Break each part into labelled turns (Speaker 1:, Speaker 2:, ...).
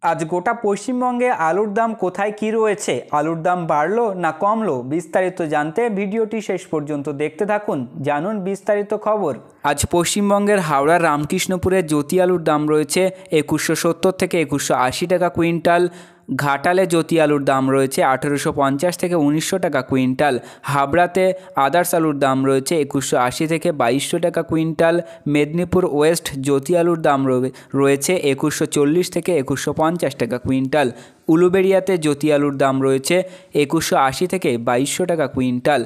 Speaker 1: আজ গোটা পশ্চিমবঙ্গে আলুর দাম কোথায় কি রয়েছে, আলুর দাম বাড়লো না কমলো, বিস্তারিত জানতে ভিডিওটি শেষ পর্যন্ত দেখতে থাকুন। জানুন বিস্তারিত খবর। আজ পশ্চিমবঙ্গের হাওড়ার রামকৃষ্ণপুরে জ্যোতি আলুর দাম রয়েছে 2170 থেকে 2180 টাকা কুইন্টাল। ঘাটালে জ্যোতি আলুর দাম রয়েছে 1850 থেকে 1900 টাকা কুইন্টাল। হাবড়াতে আদার্স আলুর দাম রয়েছে 2180 থেকে 2200 টাকা কুইন্টাল। মেদিনীপুর ওয়েস্ট জ্যোতি আলুর দাম রয়েছে 2140 থেকে 2150 টাকা কুইন্টাল। উলুবেড়িয়াতে জ্যোতি আলুর দাম রয়েছে 2180 থেকে 2200 টাকা কুইন্টাল।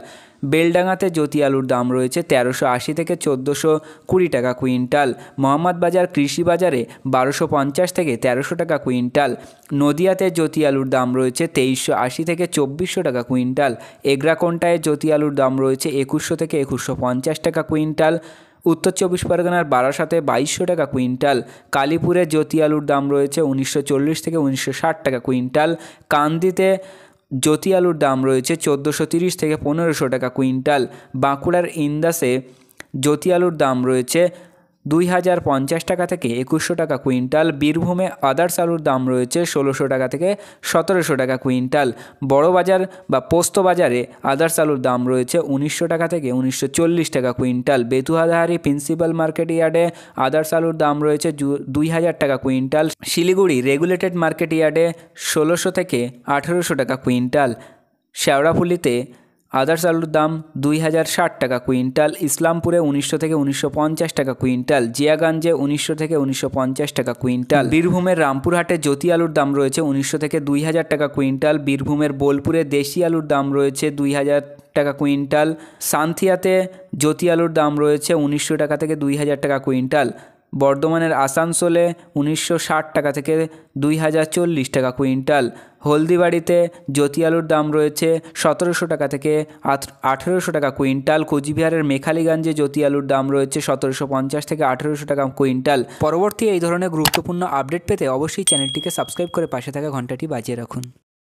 Speaker 1: বেলডাঙাতে জ্যোতি আলুর দাম রয়েছে 1380 থেকে 1420 টাকা কুইন্টাল। মোহাম্মদবাজার কৃষি বাজারে 1250 থেকে 1300 টাকা কুইন্টাল। নদিয়াতে জ্যোতি আলুর দাম রয়েছে 2380 থেকে 2400 টাকা কুইন্টাল। এগরাকোন্টায় জ্যোতি আলুর দাম রয়েছে 2100 থেকে 2150 টাকা কুইন্টাল। উত্তর চব্বিশ পরগনার বারাসাতে 2200 টাকা কুইন্টাল। কালীপুরে জ্যোতি আলুর দাম রয়েছে 1940 থেকে 1960 টাকা কুইন্টাল। কান্দিতে জ্যোতি আলুর দাম রয়েছে 1430 থেকে 1500 টাকা কুইন্টাল। বাঁকুড়ার ইন্দাসে জ্যোতি আলুর দাম রয়েছে 2050 টাকা থেকে 2100 টাকা কুইন্টাল। বীরভূমে আদার্স আলুর দাম রয়েছে 1600 টাকা থেকে 1700 টাকা কুইন্টাল। বড়বাজার বা পোস্ত বাজারে আদার্স আলুর দাম রয়েছে 1900 টাকা থেকে 1940 টাকা কুইন্টাল। বেতুহাধারী প্রিন্সিপাল মার্কেট ইয়ার্ডে আদার্স আলুর দাম রয়েছে 2000 টাকা কুইন্টাল। শিলিগুড়ি রেগুলেটেড মার্কেট ইয়ার্ডে 1600 থেকে 1800 টাকা কুইন্টাল। শেওড়াফুলিতে আদার্স আলুর দাম 2060 টাকা কুইন্টাল। ইসলামপুরে 1900 থেকে 1950 টাকা কুইন্টাল। জিয়াগঞ্জে 1900 থেকে 1950 টাকা কুইন্টাল। বীরভূমের রামপুরহাটে জ্যোতি আলুর দাম রয়েছে 1900 থেকে 2000 টাকা কুইন্টাল। বীরভূমের বোলপুরে দেশি আলুর দাম রয়েছে 2000 টাকা কুইন্টাল। সান্থিয়াতে জ্যোতি আলুর দাম রয়েছে 1900 টাকা থেকে 2000 টাকা কুইন্টাল। বর্ধমানের আসানসোলে 1960 টাকা থেকে 2040 টাকা কুইন্টাল। হলদিবাড়িতে জ্যোতি আলুর দাম রয়েছে 1700 টাকা থেকে 1800 টাকা কুইন্টাল। কোচবিহারের মেখালিগঞ্জে জ্যোতি আলুর দাম রয়েছে 1750 থেকে 1800 টাকা কুইন্টাল। পরবর্তী এই ধরনের গুরুত্বপূর্ণ আপডেট পেতে অবশ্যই চ্যানেলটিকে সাবস্ক্রাইব করে পাশে থাকা ঘন্টাটি বাজিয়ে রাখুন।